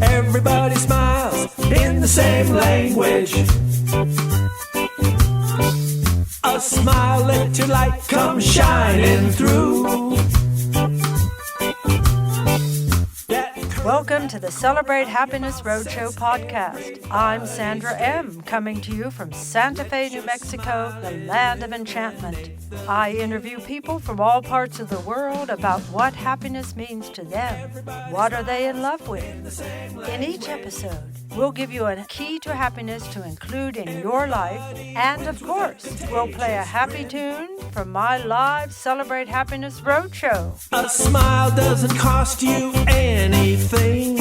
Everybody smiles in the same language. A smile, let your light come shining through. Welcome to the Celebrate Happiness Roadshow podcast. I'm Sandra M., coming to you from Santa Fe, New Mexico, the land of enchantment. I interview people from all parts of the world about what happiness means to them. What are they in love with? In each episode, we'll give you a key to happiness to include in your life. And of course, we'll play a happy tune from my live Celebrate Happiness Roadshow. A smile doesn't cost you anything.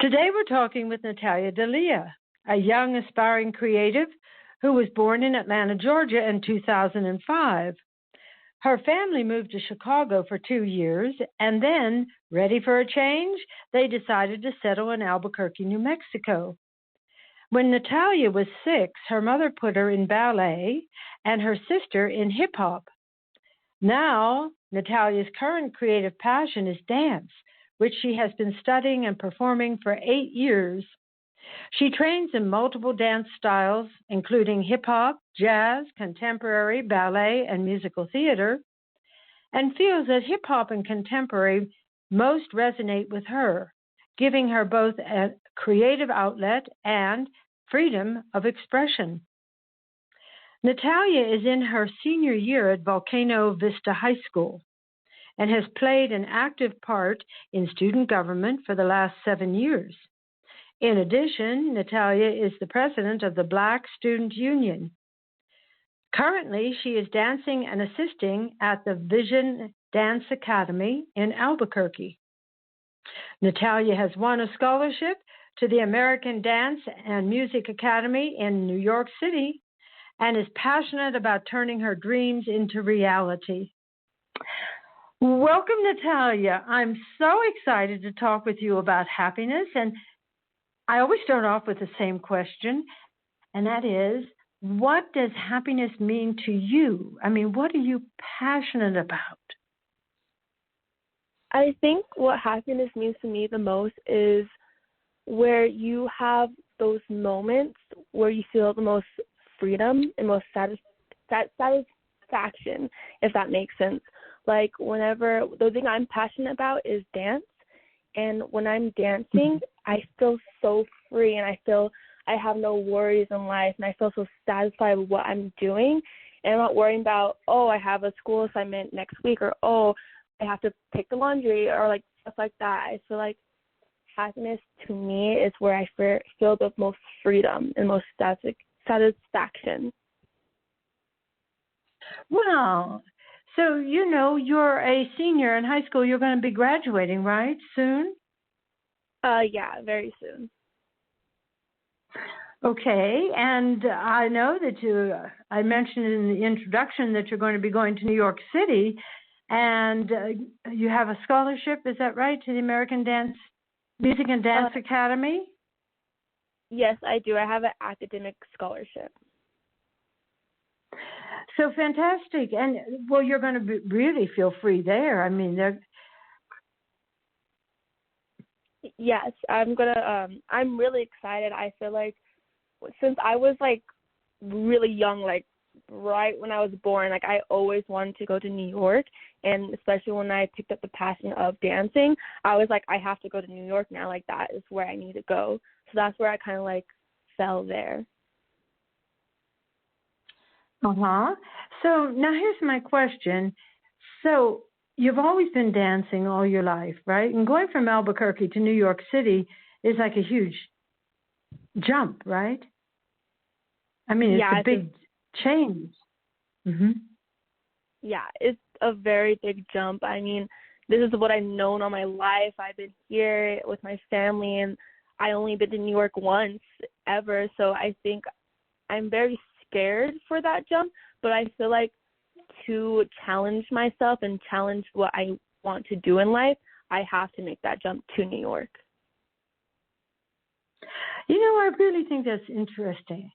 Today we're talking with Natalia D'Elia, a young aspiring creative who was born in Atlanta, Georgia in 2005. Her family moved to Chicago for 2 years, and then, ready for a change, they decided to settle in Albuquerque, New Mexico. When Natalia was 6, her mother put her in ballet and her sister in hip-hop. Now, Natalia's current creative passion is dance, which she has been studying and performing for 8 years. She trains in multiple dance styles, including hip-hop, jazz, contemporary, ballet, and musical theater, and feels that hip-hop and contemporary most resonate with her, giving her both a creative outlet and freedom of expression. Natalia is in her senior year at Volcano Vista High School and has played an active part in student government for the last 7 years. In addition, Natalia is the president of the Black Student Union. Currently, she is dancing and assisting at the VIIIZON Academy in Albuquerque. Natalia has won a scholarship to the American Dance and Music Academy in New York City and is passionate about turning her dreams into reality. Welcome, Natalia. I'm so excited to talk with you about happiness, and I always start off with the same question, and that is, what does happiness mean to you? I mean, what are you passionate about? I think what happiness means to me the most is where you have those moments where you feel the most freedom and most satisfaction, if that makes sense. Like whenever, the thing I'm passionate about is dance, and when I'm dancing, I feel so free, and I feel I have no worries in life, and I feel so satisfied with what I'm doing, and I'm not worrying about, oh, I have a school assignment next week, or, oh, I have to pick the laundry, or like stuff like that. I feel like happiness to me is where I feel the most freedom and most satisfaction. Wow. So, you know, you're a senior in high school. You're going to be graduating, right, soon? Yeah, very soon. Okay, and I know that I mentioned in the introduction that you're going to be going to New York City, and you have a scholarship, is that right, to the American Music and Dance Academy? Yes, I do. I have an academic scholarship. So fantastic. And, well, you're going to really feel free there. I mean, Yes, I'm really excited. I feel like since I was, like, really young, like, right when I was born, like, I always wanted to go to New York, and especially when I picked up the passion of dancing, I was like, I have to go to New York now. Like, that is where I need to go. So that's where I kind of, like, fell there. Uh-huh. So now here's my question. So you've always been dancing all your life, right? And going from Albuquerque to New York City is like a huge jump, right? I mean, it's a big change. Mm-hmm. Yeah, it's a very big jump. I mean, this is what I've known all my life. I've been here with my family, and I only been to New York once ever. So I think I'm very scared for that jump, but I feel like to challenge myself and challenge what I want to do in life, I have to make that jump to New York. You know, I really think that's interesting.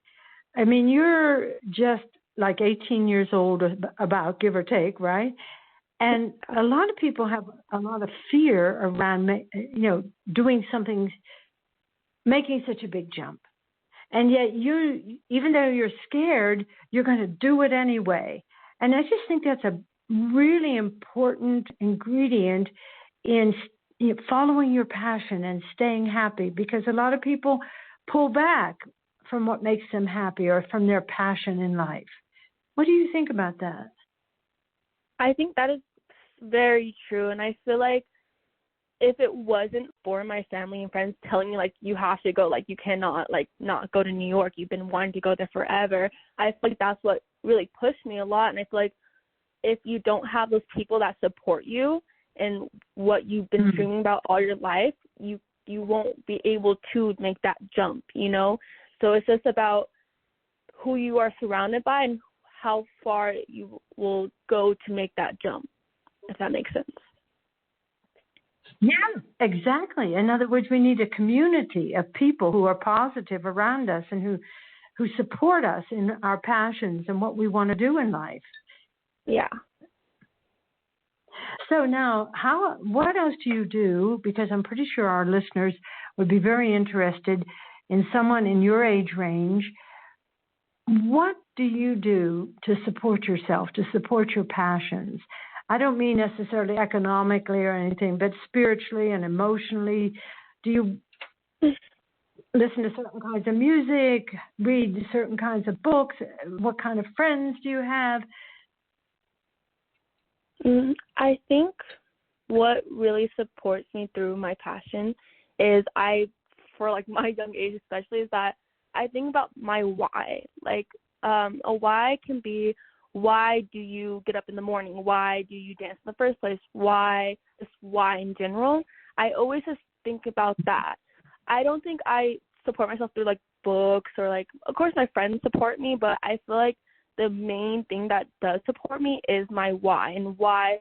I mean, you're just like 18 years old, about, give or take, right? And a lot of people have a lot of fear around, doing something, making such a big jump. And yet even though you're scared, you're going to do it anyway. And I just think that's a really important ingredient in following your passion and staying happy, because a lot of people pull back from what makes them happy or from their passion in life. What do you think about that? I think that is very true. And I feel like if it wasn't for my family and friends telling me, like, you have to go, like, you cannot, like, not go to New York, you've been wanting to go there forever, I feel like that's what really pushed me a lot. And I feel like if you don't have those people that support you and what you've been dreaming about all your life, you won't be able to make that jump, So it's just about who you are surrounded by and how far you will go to make that jump, if that makes sense. Yeah, exactly. In other words, we need a community of people who are positive around us and who support us in our passions and what we want to do in life. Yeah. So now, what else do you do? Because I'm pretty sure our listeners would be very interested in someone in your age range. What do you do to support yourself, to support your passions? I don't mean necessarily economically or anything, but spiritually and emotionally. Do you listen to certain kinds of music, read certain kinds of books? What kind of friends do you have? I think what really supports me through my passion is for like my young age especially, is that I think about my why. Like a why can be, why do you get up in the morning? Why do you dance in the first place? Why, just why in general? I always just think about that. I don't think I support myself through like books or like, of course my friends support me, but I feel like the main thing that does support me is my why, and why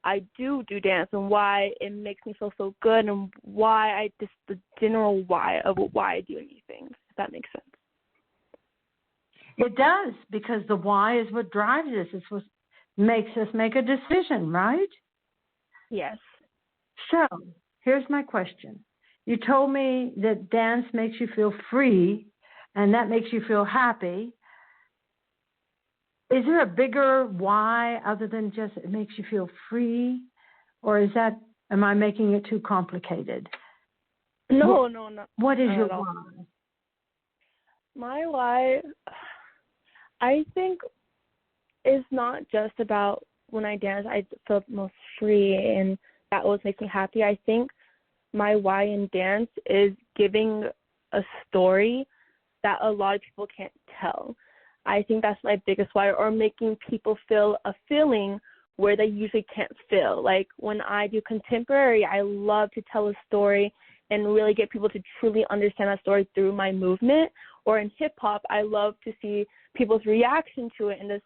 I do dance, and why it makes me feel so good, and why the general why of why I do anything, if that makes sense. It does, because the why is what drives us. It's what makes us make a decision, right? Yes. So here's my question. You told me that dance makes you feel free, and that makes you feel happy. Is there a bigger why other than just it makes you feel free? Or am I making it too complicated? No. What is your why? My why, I think, is not just about when I dance, I feel most free, and that always makes me happy. I think my why in dance is giving a story that a lot of people can't tell. I think that's my biggest why, or making people feel a feeling where they usually can't feel. Like when I do contemporary, I love to tell a story and really get people to truly understand that story through my movement. Or in hip hop, I love to see people's reaction to it, and just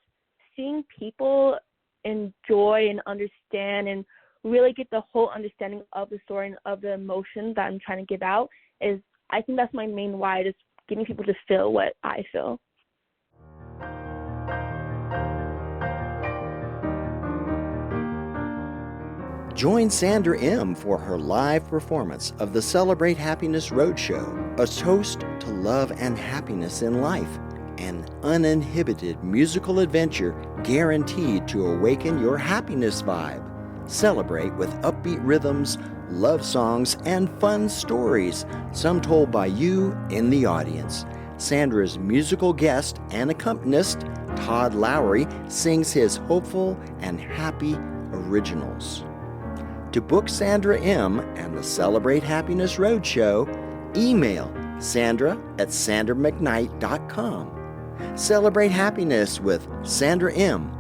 seeing people enjoy and understand and really get the whole understanding of the story and of the emotion that I'm trying to give out is, I think that's my main why, just getting people to feel what I feel. Join Sandra M. for her live performance of the Celebrate Happiness Roadshow, a toast to love and happiness in life, an uninhibited musical adventure guaranteed to awaken your happiness vibe. Celebrate with upbeat rhythms, love songs, and fun stories, some told by you in the audience. Sandra's musical guest and accompanist, Todd Lowry, sings his hopeful and happy originals. To book Sandra M. and the Celebrate Happiness Roadshow, email sandra@sandramcknight.com. Celebrate happiness with Sandra M.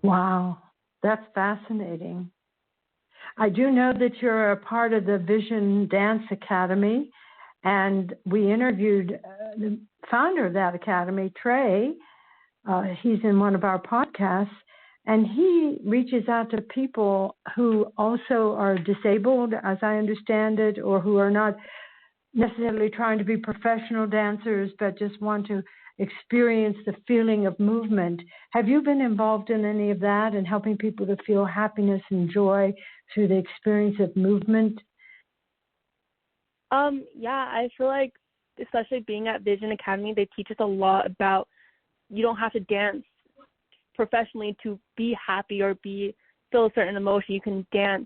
Wow, that's fascinating. I do know that you're a part of the VIIIZON Dance Academy, and we interviewed the founder of that academy, Trey. He's in one of our podcasts, and he reaches out to people who also are disabled, as I understand it, or who are not necessarily trying to be professional dancers, but just want to experience the feeling of movement. Have you been involved in any of that and helping people to feel happiness and joy through the experience of movement? Yeah, I feel like, especially being at VIIIZON Academy, they teach us a lot about you don't have to dance professionally to be happy or feel a certain emotion. You can dance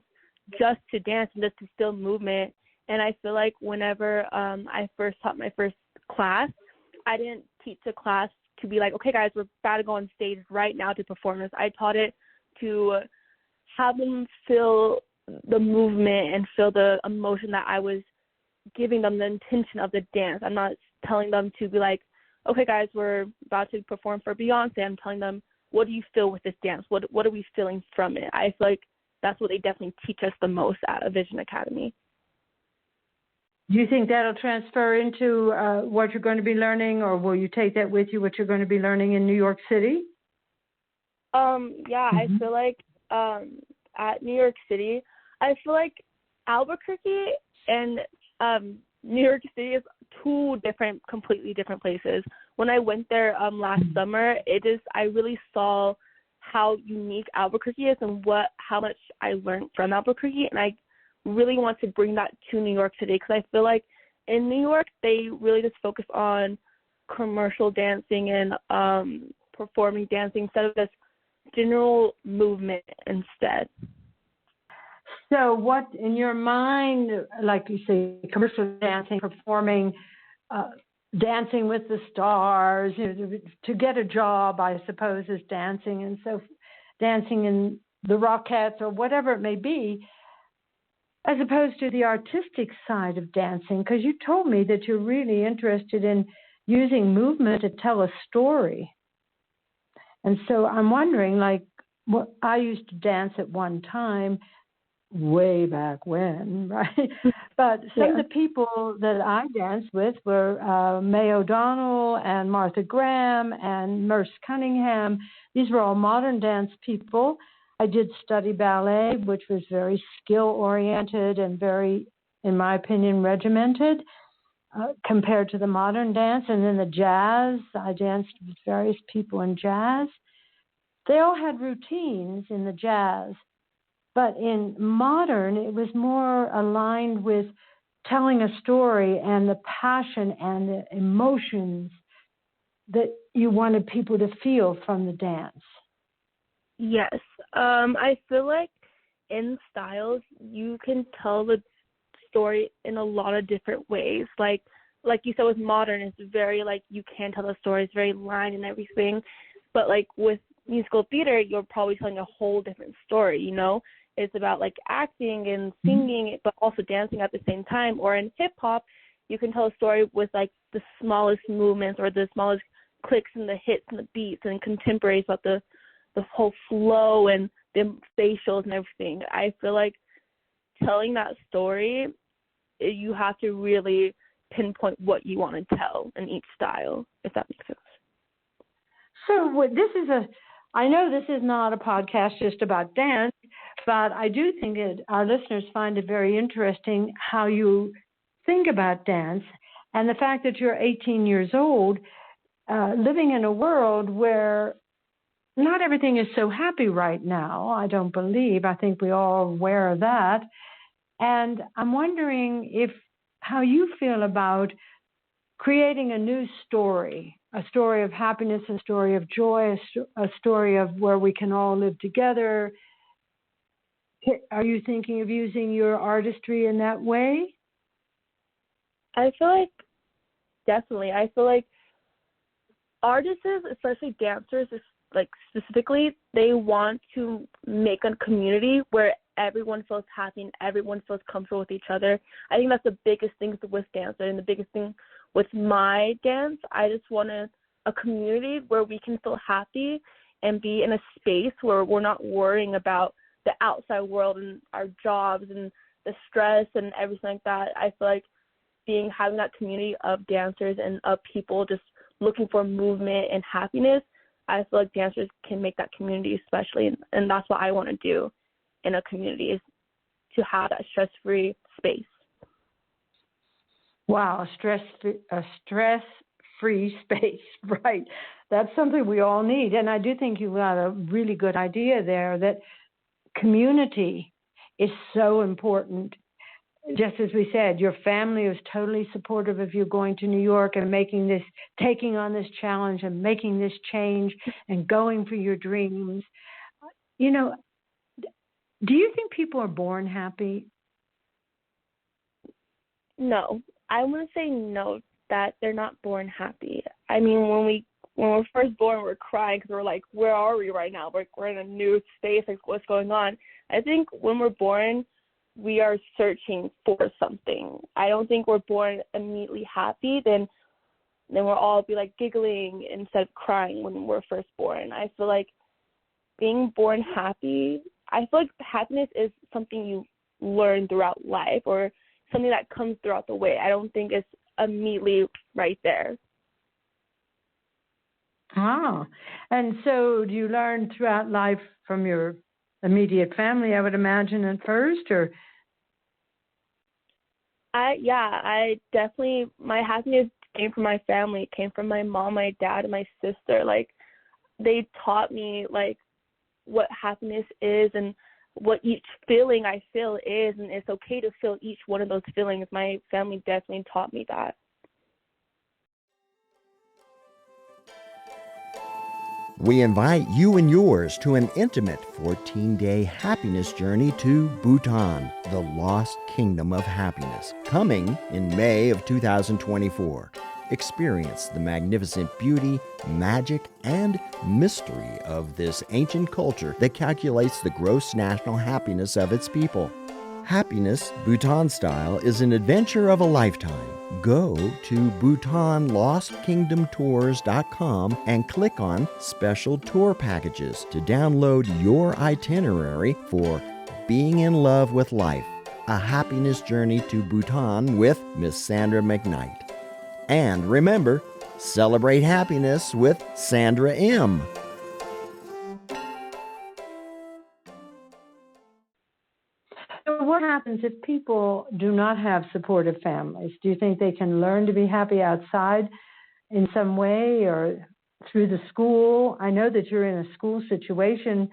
just to dance and just to feel movement. And I feel like whenever I first taught my first class, I didn't teach a class to be like, okay, guys, we're about to go on stage right now to perform this. I taught it to have them feel the movement and feel the emotion that I was giving them, the intention of the dance. I'm not telling them to be like, okay, guys, we're about to perform for Beyonce. I'm telling them, what do you feel with this dance? What are we feeling from it? I feel like that's what they definitely teach us the most at a VIIIZON Academy. Do you think that'll transfer into what you're going to be learning, or will you take that with you, what you're going to be learning in New York City? Yeah, I feel like at New York City, I feel like Albuquerque and New York City is two completely different places. When I went there last summer, I really saw how unique Albuquerque is and how much I learned from Albuquerque, and I really want to bring that to New York City, because I feel like in New York they really just focus on commercial dancing and performing dancing instead of this general movement instead. So what, in your mind, like you say, commercial dancing, performing, dancing with the stars, to get a job, I suppose, is dancing, and so dancing in the Rockettes or whatever it may be, as opposed to the artistic side of dancing, because you told me that you're really interested in using movement to tell a story. And so I'm wondering, like, I used to dance at one time, way back when, right? But some of the people that I danced with were Mae O'Donnell and Martha Graham and Merce Cunningham. These were all modern dance people. I did study ballet, which was very skill-oriented and very, in my opinion, regimented compared to the modern dance. And then the jazz, I danced with various people in jazz. They all had routines in the jazz. But in modern, it was more aligned with telling a story and the passion and the emotions that you wanted people to feel from the dance. Yes. I feel like in styles, you can tell the story in a lot of different ways. Like you said, with modern, it's very, like, you can tell the story. It's very line and everything. But, like, with musical theater, you're probably telling a whole different story, you know? It's about, like, acting and singing, but also dancing at the same time. Or in hip-hop, you can tell a story with, like, the smallest movements or the smallest clicks and the hits and the beats, and contemporaries about the whole flow and the facials and everything. I feel like telling that story, you have to really pinpoint what you want to tell in each style, if that makes sense. So I know this is not a podcast just about dance, but I do think that our listeners find it very interesting how you think about dance, and the fact that you're 18 years old, living in a world where not everything is so happy right now, I don't believe. I think we all are aware of that. And I'm wondering how you feel about creating a new story, a story of happiness, a story of joy, a story of where we can all live together. Are you thinking of using your artistry in that way? I feel like, definitely. I feel like artists, especially dancers, like specifically, they want to make a community where everyone feels happy and everyone feels comfortable with each other. I think that's the biggest thing with dance, and the biggest thing with my dance. I just want a community where we can feel happy and be in a space where we're not worrying about the outside world and our jobs and the stress and everything like that. I feel like having that community of dancers and of people just looking for movement and happiness, I feel like dancers can make that community especially, and that's what I want to do in a community, is to have that stress-free space. Wow, a stress-free space, right? That's something we all need. And I do think you got a really good idea there, that community is so important. Just as we said, your family is totally supportive of you going to New York and taking on this challenge and making this change and going for your dreams. You know, do you think people are born happy? No, I want to say no, that they're not born happy. I mean, when we're first born, we're crying because we're like, where are we right now? We're in a new space, like what's going on? I think when we're born, we are searching for something. I don't think we're born immediately happy. Then we'll all be like giggling instead of crying when we're first born. I feel like being born happy, I feel like happiness is something you learn throughout life, or something that comes throughout the way. I don't think it's immediately right there. Ah, and so do you learn throughout life from your immediate family, I would imagine, at first, or? I definitely, my happiness came from my family. It came from my mom, my dad, and my sister. Like, they taught me, like, what happiness is and what each feeling I feel is, and it's okay to feel each one of those feelings. My family definitely taught me that. We invite you and yours to an intimate 14-day happiness journey to Bhutan, the lost kingdom of happiness, coming in May of 2024. Experience the magnificent beauty, magic, and mystery of this ancient culture that calculates the gross national happiness of its people. Happiness, Bhutan style, is an adventure of a lifetime. Go to BhutanLostKingdomTours.com and click on Special Tour Packages to download your itinerary for Being in Love with Life, a happiness journey to Bhutan with Miss Sandra McKnight. And remember, celebrate happiness with Sandra M. So what happens if people do not have supportive families? Do you think they can learn to be happy outside in some way or through the school? I know that you're in a school situation,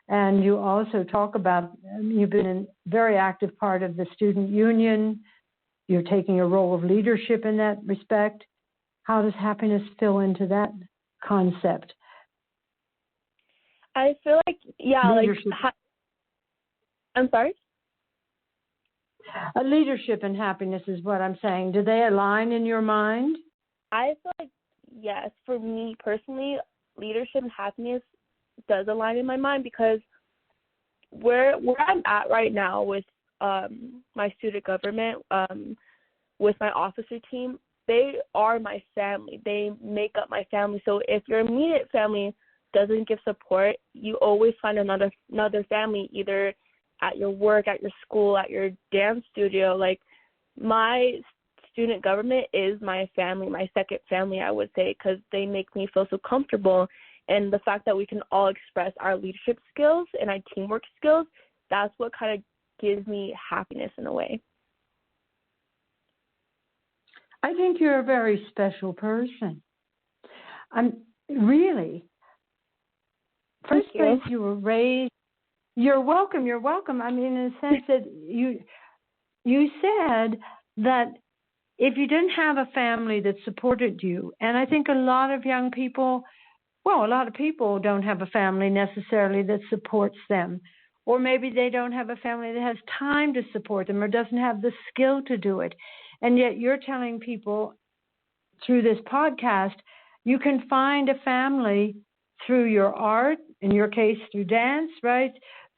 and you also talk about, you've been a very active part of the student union. You're taking a role of leadership in that respect. How does happiness fill into that concept? I feel like, leadership. I'm sorry? Leadership and happiness is what I'm saying. Do they align in your mind? I feel like, yes, for me personally, leadership and happiness does align in my mind, because where I'm at right now with my student government, with my officer team, they are my family. They make up my family. So if your immediate family doesn't give support, you always find another family, either at your work, at your school, at your dance studio. Like, my student government is my family, my second family, I would say, because they make me feel so comfortable. And the fact that we can all express our leadership skills and our teamwork skills, that's what kind of gives me happiness in a way. I think you're a very special person. Really. First place you were raised. You're welcome. You're welcome. I mean, in the sense that you said that if you didn't have a family that supported you, and I think a lot of young people, a lot of people don't have a family necessarily that supports them, or maybe they don't have a family that has time to support them or doesn't have the skill to do it. And yet you're telling people through this podcast, you can find a family through your art, in your case through dance, right?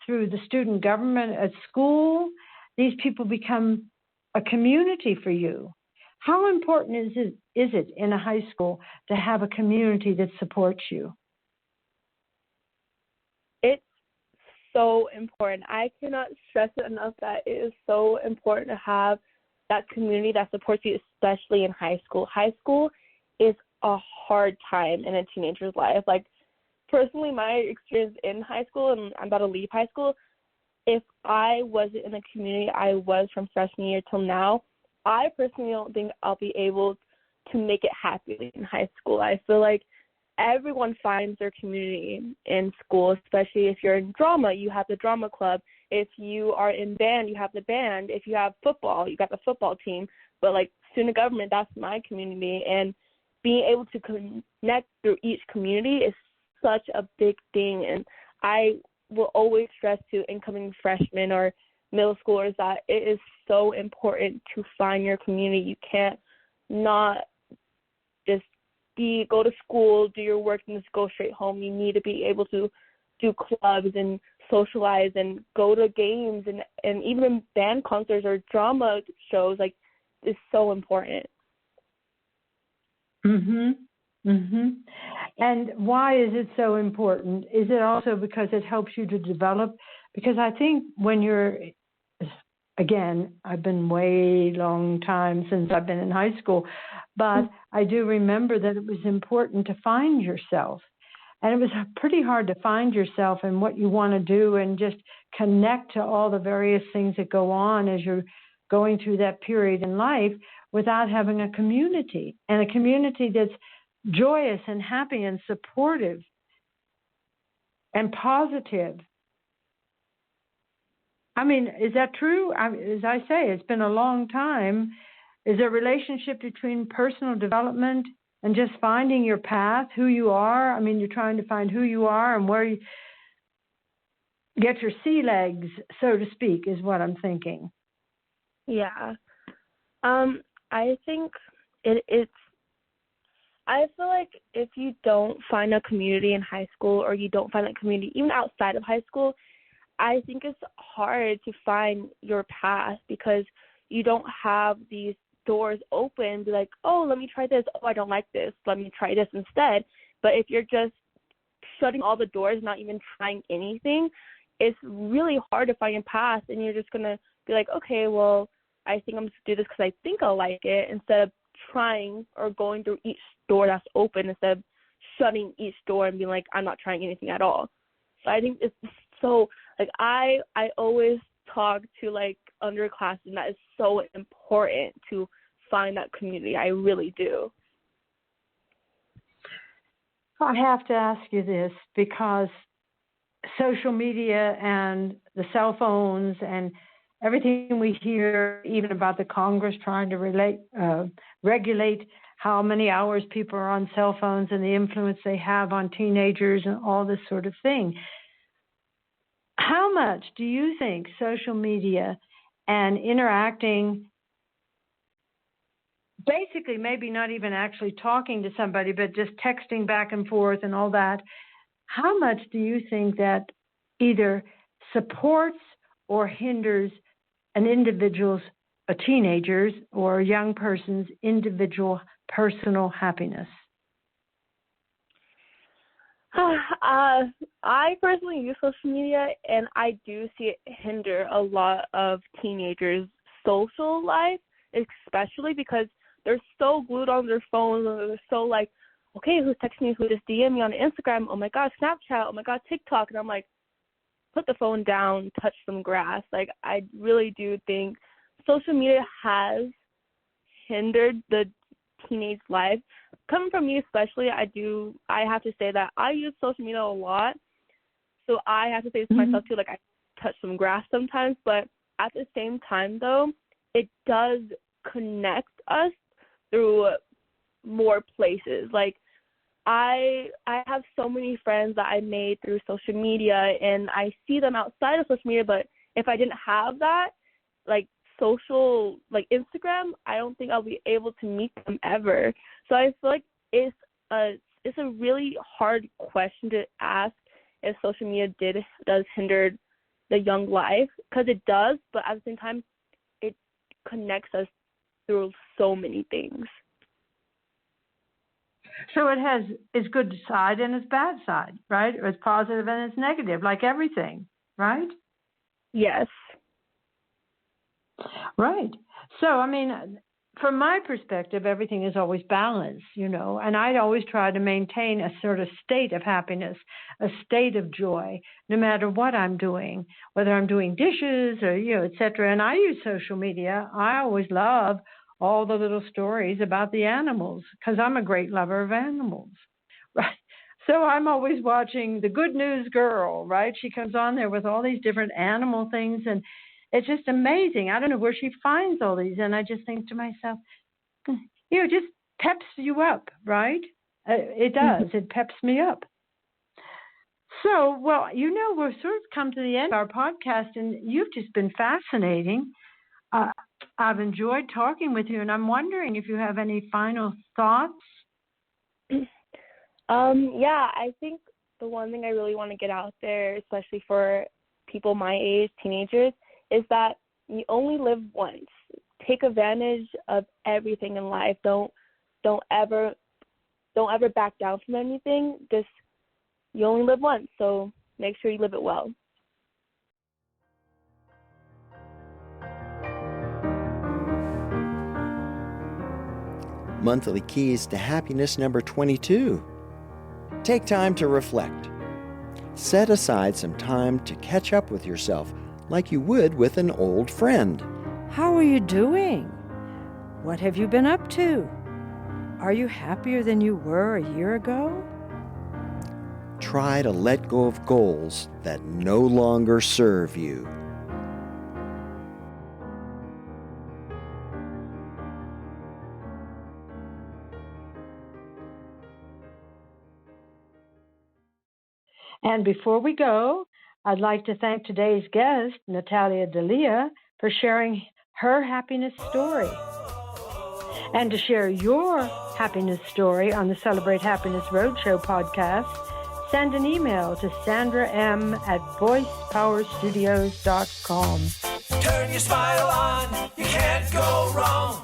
Through the student government at school. These people become a community for you. How important is it in a high school to have a community that supports you? It's so important. I cannot stress it enough that it is so important to have that community that supports you, especially in high school. High school is a hard time in a teenager's life. Like, personally, my experience in high school, and I'm about to leave high school, if I wasn't in the community I was from freshman year till now, I personally don't think I'll be able to make it happy in high school. I feel like everyone finds their community in school, especially if you're in drama, you have the drama club. If you are in band, you have the band. If you have football, you got the football team. But like student government, that's my community. And being able to connect through each community is such a big thing. And I will always stress to incoming freshmen or middle schoolers that it is so important to find your community. You can't not just go to school, do your work, and just go straight home. You need to be able to do clubs and socialize and go to games and even band concerts or drama shows. Like, it's so important. And why is it so important? Is it also because it helps you to develop? Because I think when you're, again, I've been way long time since I've been in high school, but I do remember that it was important to find yourself. And it was pretty hard to find yourself and what you want to do and just connect to all the various things that go on as you're going through that period in life without having a community, and a community that's joyous and happy and supportive and positive. I mean, is that true? As I say, it's been a long time. Is there a relationship between personal development and just finding your path, who you are? I mean, you're trying to find who you are and where you get your sea legs, so to speak, is what I'm thinking. Yeah. I think it's I feel like if you don't find a community in high school, or you don't find a community even outside of high school, I think it's hard to find your path because you don't have these doors open. Be like, oh, let me try this. Oh, I don't like this. Let me try this instead. But if you're just shutting all the doors, not even trying anything, it's really hard to find your path. And you're just going to be like, okay, well, I think I'm just going to do this because I think I'll like it, instead of trying or going through each door that's open, instead of shutting each door and being like, I'm not trying anything at all. So I think it's so, like, I always talk to, like, underclassmen, and that is so important to find that community. I really do. I have to ask you this because social media and the cell phones and everything we hear, even about the Congress trying to regulate how many hours people are on cell phones and the influence they have on teenagers and all this sort of thing. How much do you think social media and interacting, basically maybe not even actually talking to somebody, but just texting back and forth and all that, how much do you think that either supports or hinders an individual's, a teenager's or a young person's individual personal happiness? I personally use social media, and I do see it hinder a lot of teenagers' social life, especially because they're so glued on their phones, and they're so like, okay, who's texting me, who just DM me on Instagram, oh my God, Snapchat, oh my God, TikTok, and I'm like, put the phone down, touch some grass. Like, I really do think social media has hindered the teenage life. Coming from me especially, I have to say that I use social media a lot. So I have to say to myself too, like, I touch some grass sometimes, but at the same time though, it does connect us through more places. Like, I have so many friends that I made through social media, and I see them outside of social media, but if I didn't have that, like, social, like Instagram, I don't think I'll be able to meet them ever. So I feel like it's a really hard question to ask if social media does hinder the young life, because it does, but at the same time, it connects us through so many things. So it has its good side and its bad side, right? Or it's positive and it's negative, like everything, right? Yes. Right. So, I mean, from my perspective, everything is always balanced, and I'd always try to maintain a sort of state of happiness, a state of joy, no matter what I'm doing, whether I'm doing dishes or, et cetera. And I use social media. I always love all the little stories about the animals because I'm a great lover of animals, right? So I'm always watching the Good News Girl, right? She comes on there with all these different animal things, and it's just amazing. I don't know where she finds all these. And I just think to myself, it just peps you up, right? It does. It peps me up. So, well, we've sort of come to the end of our podcast, and you've just been fascinating. I've enjoyed talking with you, and I'm wondering if you have any final thoughts. Yeah, I think the one thing I really want to get out there, especially for people my age, teenagers, is that you only live once. Take advantage of everything in life. Don't ever back down from anything. Just, you only live once, so make sure you live it well. Monthly Keys to Happiness number 22. Take time to reflect. Set aside some time to catch up with yourself like you would with an old friend. How are you doing? What have you been up to? Are you happier than you were a year ago? Try to let go of goals that no longer serve you. And before we go, I'd like to thank today's guest, Natalia D'Elia, for sharing her happiness story. And to share your happiness story on the Celebrate Happiness Roadshow podcast, send an email to sandram@voicepowerstudios.com. Turn your smile on, you can't go wrong.